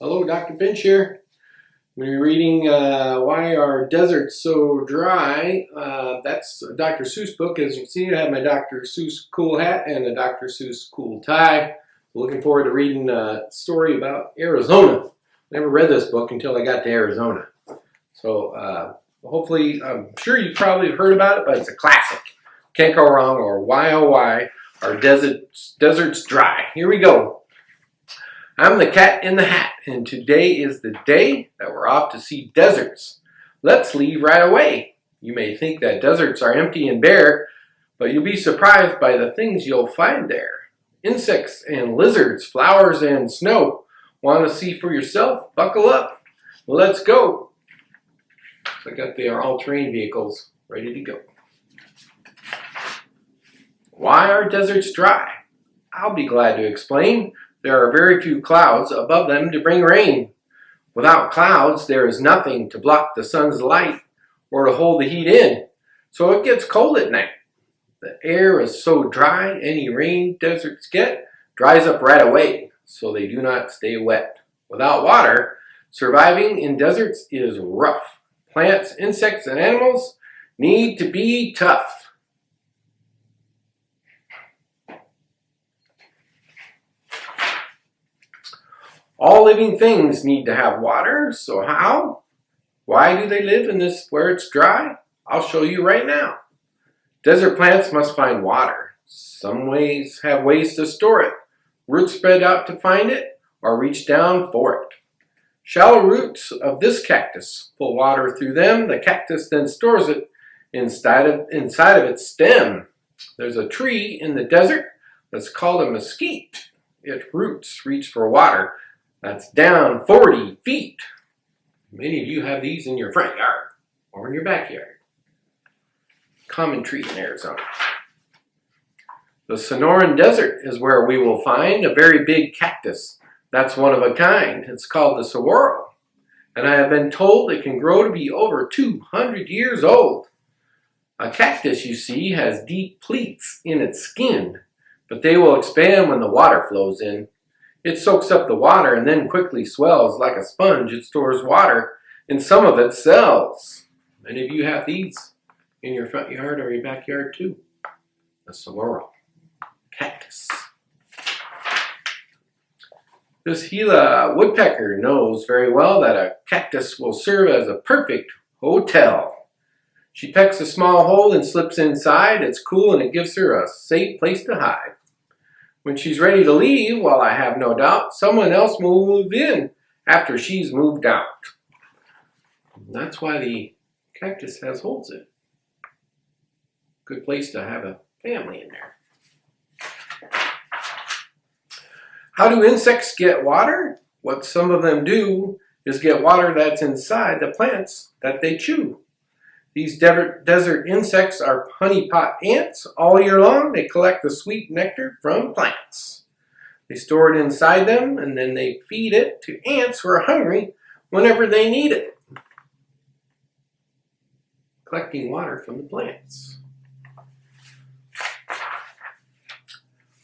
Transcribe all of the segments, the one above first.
Hello, Dr. Finch here. We're reading Why Are Deserts So Dry? That's a Dr. Seuss book. As you can see, I have my Dr. Seuss cool hat and a Dr. Seuss cool tie. Looking forward to reading a story about Arizona. Never read this book until I got to Arizona. So hopefully, I'm sure you probably have heard about it, but it's a classic. Can't go wrong, or why oh why are deserts dry? Here we go. I'm the cat in the hat, and today is the day that we're off to see deserts. Let's leave right away. You may think that deserts are empty and bare, but you'll be surprised by the things you'll find there. Insects and lizards, flowers and snow. Want to see for yourself? Buckle up. Let's go. So I got the all-terrain vehicles ready to go. Why are deserts dry? I'll be glad to explain. There are very few clouds above them to bring rain. Without clouds, there is nothing to block the sun's light or to hold the heat in, so it gets cold at night. The air is so dry, any rain deserts get dries up right away, so they do not stay wet. Without water, surviving in deserts is rough. Plants, insects, and animals need to be tough. All living things need to have water, so how? Why do they live in this where it's dry? I'll show you right now. Desert plants must find water. Some have ways to store it. Roots spread out to find it, or reach down for it. Shallow roots of this cactus pull water through them. The cactus then stores it inside of its stem. There's a tree in the desert that's called a mesquite. Its roots reach for water. That's down 40 feet. Many of you have these in your front yard or in your backyard. Common tree in Arizona. The Sonoran Desert is where we will find a very big cactus. That's one of a kind. It's called the saguaro. And I have been told it can grow to be over 200 years old. A cactus, you see, has deep pleats in its skin, but they will expand when the water flows in. It soaks up the water and then quickly swells like a sponge. It stores water in some of its cells. Many of you have these in your front yard or your backyard too. The saguaro cactus. This Gila woodpecker knows very well that a cactus will serve as a perfect hotel. She pecks a small hole and slips inside. It's cool and it gives her a safe place to hide. When she's ready to leave, well, I have no doubt, someone else will move in after she's moved out. That's why the cactus has holes in it. Good place to have a family in there. How do insects get water? What some of them do is get water that's inside the plants that they chew. These desert insects are honeypot ants. All year long, they collect the sweet nectar from plants. They store it inside them, and then they feed it to ants who are hungry whenever they need it. Collecting water from the plants.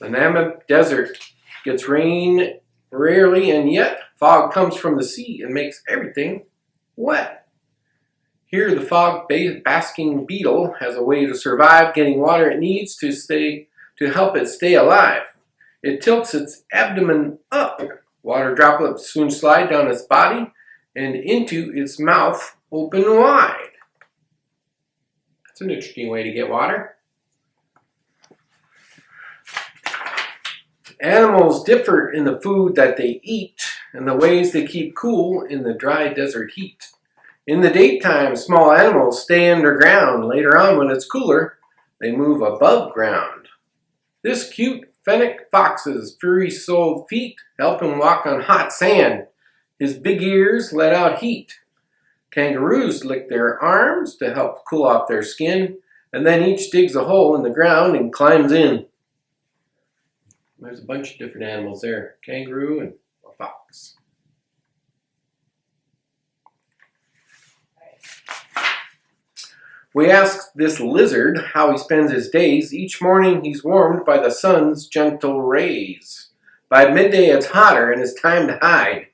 The Namib Desert gets rain rarely, and yet fog comes from the sea and makes everything wet. Here, the fog-basking beetle has a way to survive getting water it needs to help it stay alive. It tilts its abdomen up. Water droplets soon slide down its body and into its mouth open wide. That's an interesting way to get water. Animals differ in the food that they eat and the ways they keep cool in the dry desert heat. In the daytime, small animals stay underground. Later on, when it's cooler, they move above ground. This cute Fennec Fox's furry-soled feet help him walk on hot sand. His big ears let out heat. Kangaroos lick their arms to help cool off their skin, and then each digs a hole in the ground and climbs in. There's a bunch of different animals there. Kangaroo and a fox. We asked this lizard how he spends his days. Each morning he's warmed by the sun's gentle rays. By midday it's hotter and it's time to hide.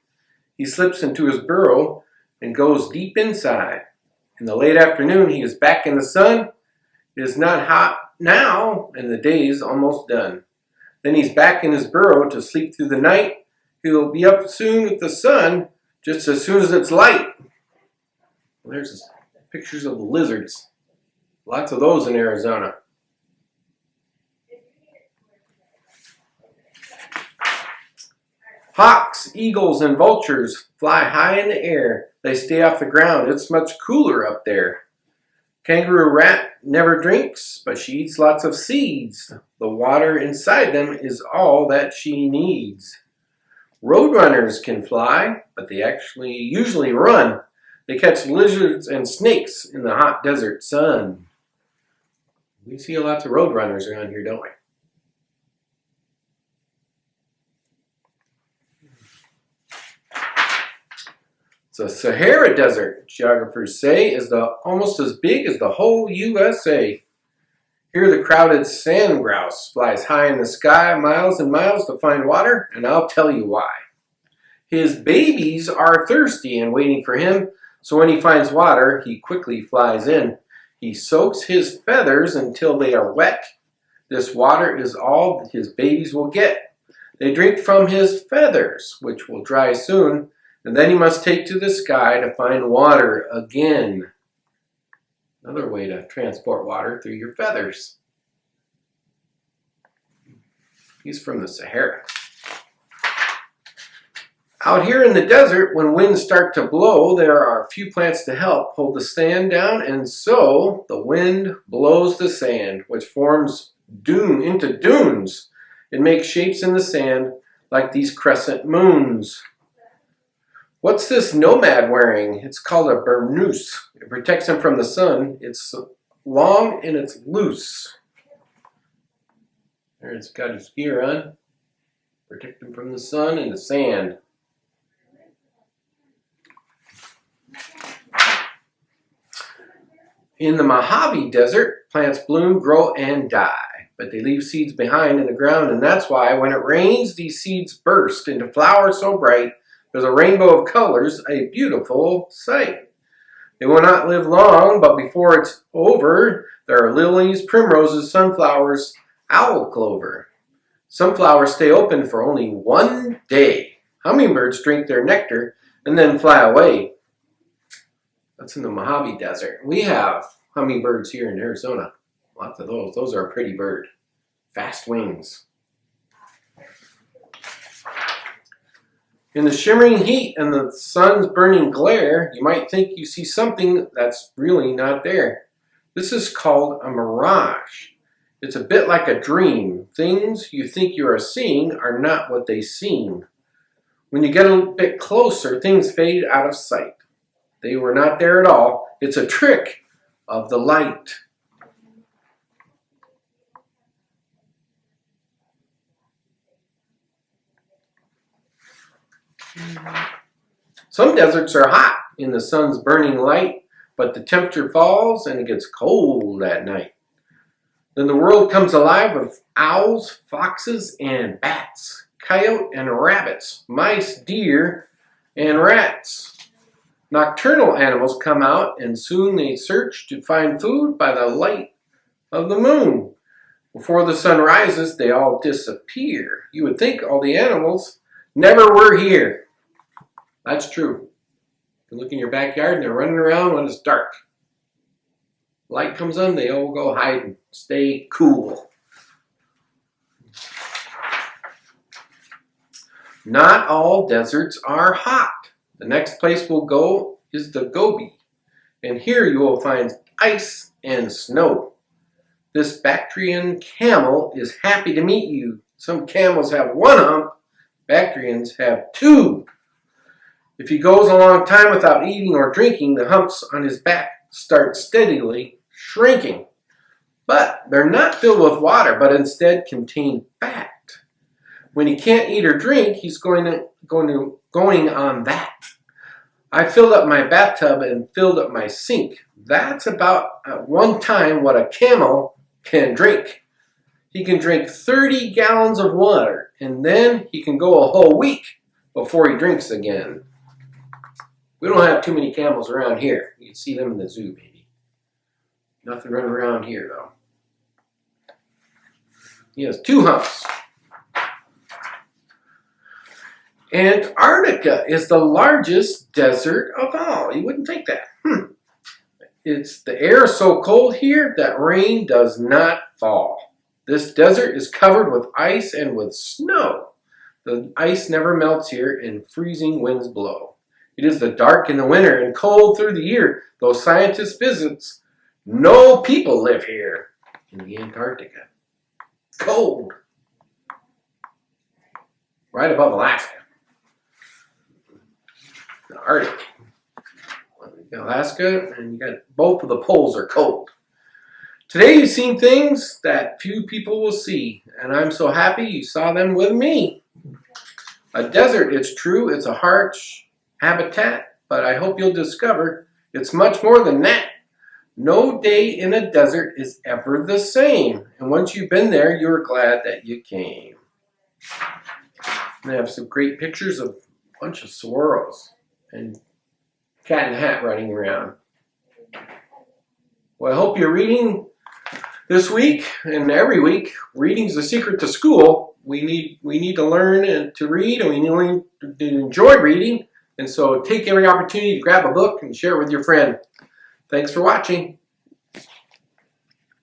He slips into his burrow and goes deep inside. In the late afternoon, he is back in the sun. It is not hot now, and the day is almost done. Then he's back in his burrow to sleep through the night. He'll be up soon with the sun, just as soon as it's light. Well, there's pictures of the lizards. Lots of those in Arizona. Hawks, eagles, and vultures fly high in the air. They stay off the ground. It's much cooler up there. Kangaroo rat never drinks, but she eats lots of seeds. The water inside them is all that she needs. Roadrunners can fly, but they usually run. They catch lizards and snakes in the hot desert sun. We see lots of roadrunners around here, don't we? The Sahara Desert, geographers say, is almost as big as the whole USA. Here the crowded sand grouse flies high in the sky miles and miles to find water, and I'll tell you why. His babies are thirsty and waiting for him, so when he finds water, he quickly flies in. He soaks his feathers until they are wet. This water is all his babies will get. They drink from his feathers, which will dry soon, and then he must take to the sky to find water again. Another way to transport water through your feathers. He's from the Sahara. Out here in the desert, when winds start to blow, there are a few plants to help hold the sand down, and so the wind blows the sand, which forms into dunes. It makes shapes in the sand like these crescent moons. What's this nomad wearing? It's called a burnous. It protects him from the sun. It's long and it's loose. There it's got his gear on. Protect him from the sun and the sand. In the Mojave Desert, plants bloom, grow, and die. But they leave seeds behind in the ground, and that's why when it rains, these seeds burst into flowers so bright there's a rainbow of colors, a beautiful sight. They will not live long, but before it's over, there are lilies, primroses, sunflowers, owl clover. Some flowers stay open for only 1 day. Hummingbirds drink their nectar and then fly away. That's in the Mojave Desert. We have hummingbirds here in Arizona. Lots of those. Those are a pretty bird. Fast wings. In the shimmering heat and the sun's burning glare, you might think you see something that's really not there. This is called a mirage. It's a bit like a dream. Things you think you are seeing are not what they seem. When you get a bit closer, things fade out of sight. They were not there at all. It's a trick of the light. Some deserts are hot in the sun's burning light, but the temperature falls and it gets cold at night. Then the world comes alive with owls, foxes, and bats, coyote and rabbits, mice, deer, and rats. Nocturnal animals come out and soon they search to find food by the light of the moon. Before the sun rises, they all disappear. You would think all the animals never were here. That's true. You look in your backyard and they're running around when it's dark. Light comes on, they all go hide and stay cool. Not all deserts are hot. The next place we'll go is the Gobi. And here you will find ice and snow. This Bactrian camel is happy to meet you. Some camels have 1 hump. Bactrians have 2. If he goes a long time without eating or drinking, the humps on his back start steadily shrinking. But they're not filled with water, but instead contain fat. When he can't eat or drink, he's going on that. I filled up my bathtub and filled up my sink. That's about at one time what a camel can drink. He can drink 30 gallons of water, and then he can go a whole week before he drinks again. We don't have too many camels around here. You can see them in the zoo, maybe. Nothing running around here, though. He has 2 humps. Antarctica is the largest desert of all. You wouldn't think that. The air is so cold here that rain does not fall. This desert is covered with ice and with snow. The ice never melts here and freezing winds blow. It is the dark in the winter and cold through the year. Though scientists visit, no people live here in the Antarctica. Cold. Right above Alaska. The Arctic. Alaska, and you got both of the poles are cold. Today you've seen things that few people will see, and I'm so happy you saw them with me. A desert, it's true, it's a harsh habitat, but I hope you'll discover it's much more than that. No day in a desert is ever the same, and once you've been there, you're glad that you came. And I have some great pictures of a bunch of saguaros and Cat in the Hat running around. Well, I hope you're reading this week and every week. Reading's the secret to school. We need to learn and to read, and we need to enjoy reading. And so take every opportunity to grab a book and share it with your friend. Thanks for watching.